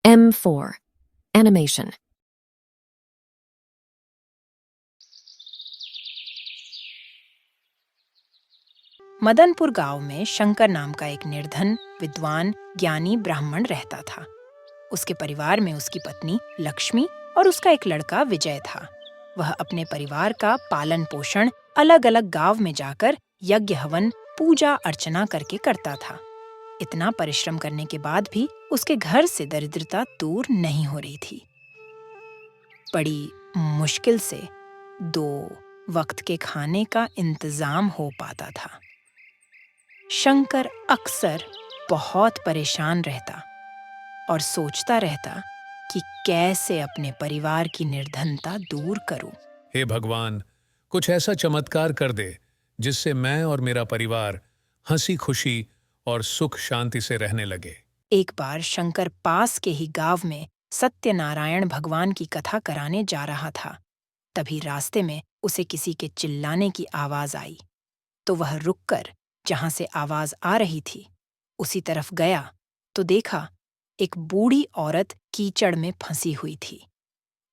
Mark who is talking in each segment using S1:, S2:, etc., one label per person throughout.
S1: M4. Animation.
S2: Madanpur गांव में शंकर नाम का एक निर्धन, विद्वान, ज्ञानी ब्राह्मण रहता था। उसके परिवार में उसकी पत्नी लक्ष्मी और उसका एक लड़का विजय था। वह अपने परिवार का पालन पोषण अलग-अलग गांव में जाकर यज्ञ हवन, पूजा अर्चना करके करता था। इतना परिश्रम करने के बाद भी उसके घर से दरिद्रता दूर नहीं हो रही थी। बड़ी मुश्किल से 2 वक्त के खाने का इंतजाम हो पाता था। शंकर अक्सर बहुत परेशान रहता और सोचता रहता कि कैसे अपने परिवार की निर्धनता दूर करूं।
S3: हे भगवान, कुछ ऐसा चमत्कार कर दे जिससे मैं और मेरा परिवार हंसी खुशी और सुख शांति से रहने लगे।
S2: एक बार शंकर पास के ही गांव में सत्यनारायण भगवान की कथा कराने जा रहा था। तभी रास्ते में उसे किसी के चिल्लाने की आवाज आई। तो वह रुककर जहां से आवाज आ रही थी उसी तरफ गया तो देखा एक बूढ़ी औरत कीचड़ में फंसी हुई थी।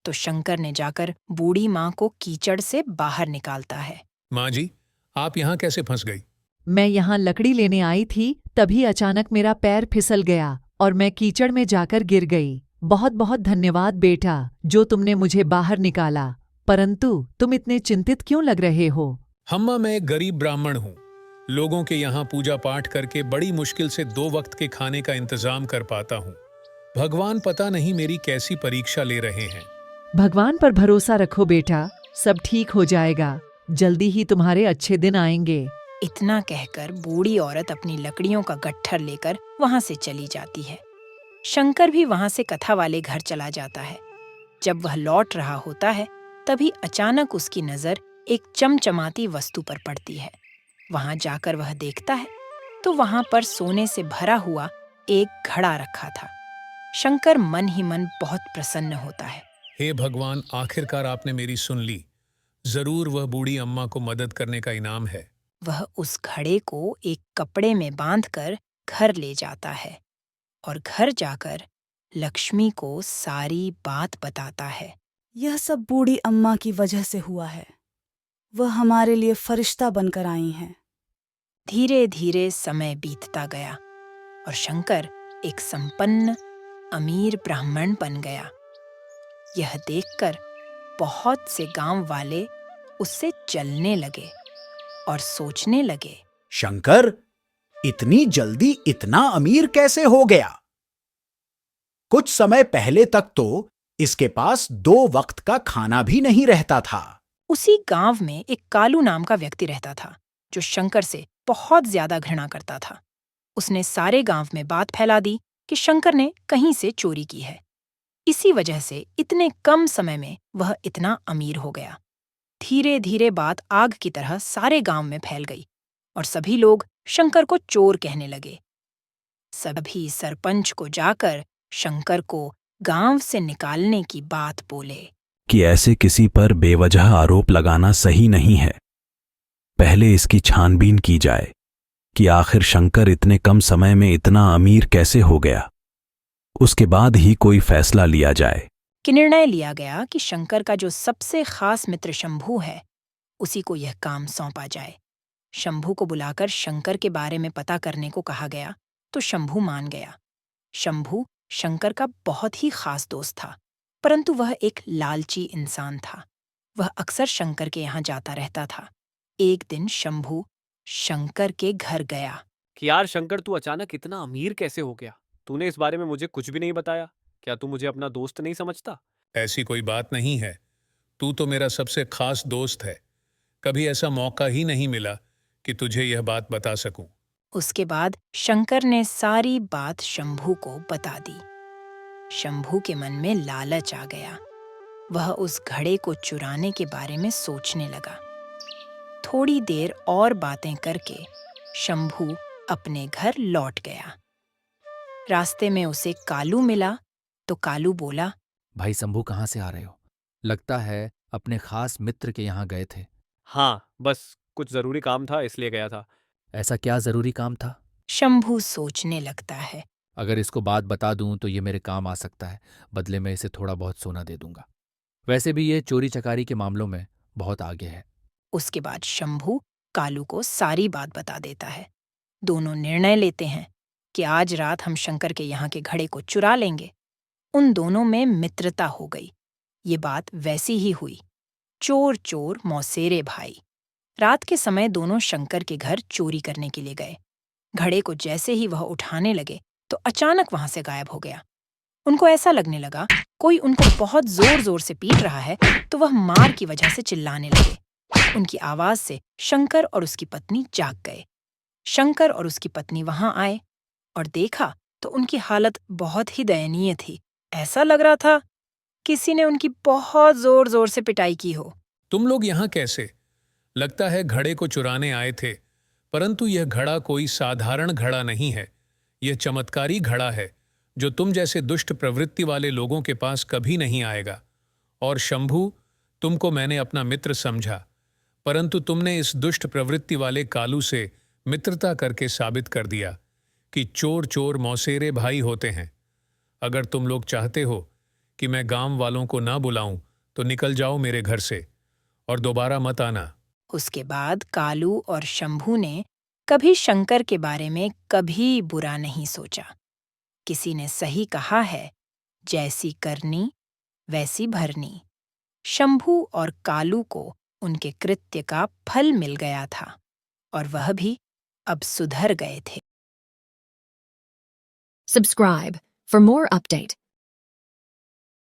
S2: तो शंकर ने जाकर बूढ़ी माँ को कीचड़ से बाहर निकालता है।
S3: माँ जी, आप यहाँ कैसे फंस गई?
S4: मैं यहाँ लकड़ी लेने आई थी, तभी अचानक मेरा पैर फिसल गया और मैं कीचड़ में जाकर गिर गई। बहुत बहुत धन्यवाद बेटा, जो तुमने मुझे बाहर निकाला। परंतु तुम इतने चिंतित क्यों लग रहे हो?
S3: हम्मा, मैं एक गरीब ब्राह्मण हूँ। लोगों के यहाँ पूजा पाठ करके बड़ी मुश्किल से 2 वक्त के खाने का इंतजाम कर पाता हूँ। भगवान पता नहीं मेरी कैसी परीक्षा ले रहे हैं।
S4: भगवान पर भरोसा रखो बेटा, सब ठीक हो जाएगा। जल्दी ही तुम्हारे अच्छे दिन आएंगे।
S2: इतना कहकर बूढ़ी औरत अपनी लकड़ियों का गट्ठर लेकर वहां से चली जाती है। शंकर भी वहां से कथा वाले घर चला जाता है। जब वह लौट रहा होता है तभी अचानक उसकी नजर एक चमचमाती वस्तु पर पड़ती है। वहां जाकर वह देखता है तो वहां पर सोने से भरा हुआ एक घड़ा रखा था। शंकर मन ही मन बहुत प्रसन्न होता है।
S3: हे भगवान, आखिरकार आपने मेरी सुन ली। जरूर वह बूढ़ी अम्मा को मदद करने का इनाम है।
S2: वह उस घड़े को एक कपड़े में बांधकर घर ले जाता है और घर जाकर लक्ष्मी को सारी बात बताता है।
S5: यह सब बूढ़ी अम्मा की वजह से हुआ है। वह हमारे लिए फरिश्ता बनकर आई हैं।
S2: धीरे धीरे समय बीतता गया और शंकर एक संपन्न, अमीर ब्राह्मण बन गया। यह देखकर बहुत से गांव वाले उससे जलने लगे और सोचने लगे,
S6: शंकर इतनी जल्दी इतना अमीर कैसे हो गया? कुछ समय पहले तक तो इसके पास 2 वक्त का खाना भी नहीं रहता था।
S2: उसी गांव में एक कालू नाम का व्यक्ति रहता था जो शंकर से बहुत ज्यादा घृणा करता था। उसने सारे गांव में बात फैला दी कि शंकर ने कहीं से चोरी की है। इसी वजह से इतने कम समय में वह इतना अमीर हो गया। धीरे धीरे बात आग की तरह सारे गांव में फैल गई और सभी लोग शंकर को चोर कहने लगे। सभी सरपंच को जाकर शंकर को गांव से निकालने की बात बोले
S7: कि ऐसे किसी पर बेवजह आरोप लगाना सही नहीं है। पहले इसकी छानबीन की जाए कि आखिर शंकर इतने कम समय में इतना अमीर कैसे हो गया। उसके बाद ही कोई फैसला लिया जाए।
S2: कि निर्णय लिया गया कि शंकर का जो सबसे खास मित्र शंभू है उसी को यह काम सौंपा जाए। शंभू को बुलाकर शंकर के बारे में पता करने को कहा गया तो शंभू मान गया। शंभू शंकर का बहुत ही खास दोस्त था, परंतु वह एक लालची इंसान था। वह अक्सर शंकर के यहाँ जाता रहता था। एक दिन शंभू शंकर के घर गया।
S8: कि यार शंकर, तू अचानक इतना अमीर कैसे हो गया? तूने इस बारे में मुझे कुछ भी नहीं बताया। क्या तू मुझे अपना दोस्त नहीं समझता?
S3: ऐसी कोई बात नहीं है। तू तो मेरा सबसे खास दोस्त है। कभी ऐसा मौका ही नहीं मिला कि तुझे यह बात बता सकूं।
S2: उसके बाद शंकर ने सारी बात शंभू को बता दी। शंभू के मन में लालच आ गया। वह उस घड़े को चुराने के बारे में सोचने लगा। थोड़ी देर और बातें करके शंभू अपने घर लौट गया। रास्ते में उसे कालू मिला तो कालू बोला,
S9: भाई शंभू, कहाँ से आ रहे हो? लगता है अपने खास मित्र के यहाँ गए थे।
S8: हाँ, बस कुछ जरूरी काम था इसलिए गया था।
S9: ऐसा क्या जरूरी काम था?
S2: शंभू सोचने लगता है।
S9: अगर इसको बात बता दूं तो ये मेरे काम आ सकता है। बदले में इसे थोड़ा बहुत सोना दे दूंगा। वैसे भी ये चोरी चकारी के मामलों में बहुत आगे है।
S2: उसके बाद शंभू कालू को सारी बात बता देता है। दोनों निर्णय लेते हैं कि आज रात हम शंकर के यहाँ के घड़े को चुरा लेंगे। उन दोनों में मित्रता हो गई। ये बात वैसी ही हुई। चोर चोर मौसेरे भाई। रात के समय दोनों शंकर के घर चोरी करने के लिए गए। घड़े को जैसे ही वह उठाने लगे तो अचानक वहां से गायब हो गया। उनको ऐसा लगने लगा कोई उनको बहुत जोर जोर से पीट रहा है, तो वह मार की वजह से चिल्लाने लगे। उनकी आवाज से शंकर और उसकी पत्नी जाग गए। शंकर और उसकी पत्नी वहां आए और देखा तो उनकी हालत बहुत ही दयनीय थी। ऐसा लग रहा था किसी ने उनकी बहुत जोर जोर से पिटाई की हो।
S3: तुम लोग यहाँ कैसे? लगता है घड़े को चुराने आए थे, परंतु यह घड़ा कोई साधारण घड़ा नहीं है। यह चमत्कारी घड़ा है जो तुम जैसे दुष्ट प्रवृत्ति वाले लोगों के पास कभी नहीं आएगा। और शंभू, तुमको मैंने अपना मित्र समझा, परंतु तुमने इस दुष्ट प्रवृत्ति वाले कालू से मित्रता करके साबित कर दिया कि चोर चोर मौसेरे भाई होते हैं। अगर तुम लोग चाहते हो कि मैं गांव वालों को ना बुलाऊं तो निकल जाओ मेरे घर से और दोबारा मत आना।
S2: उसके बाद कालू और शंभू ने कभी शंकर के बारे में कभी बुरा नहीं सोचा। किसी ने सही कहा है, जैसी करनी वैसी भरनी। शंभू और कालू को उनके कृत्य का फल मिल गया था और वह भी अब सुधर गए थे।
S1: Subscribe for more update.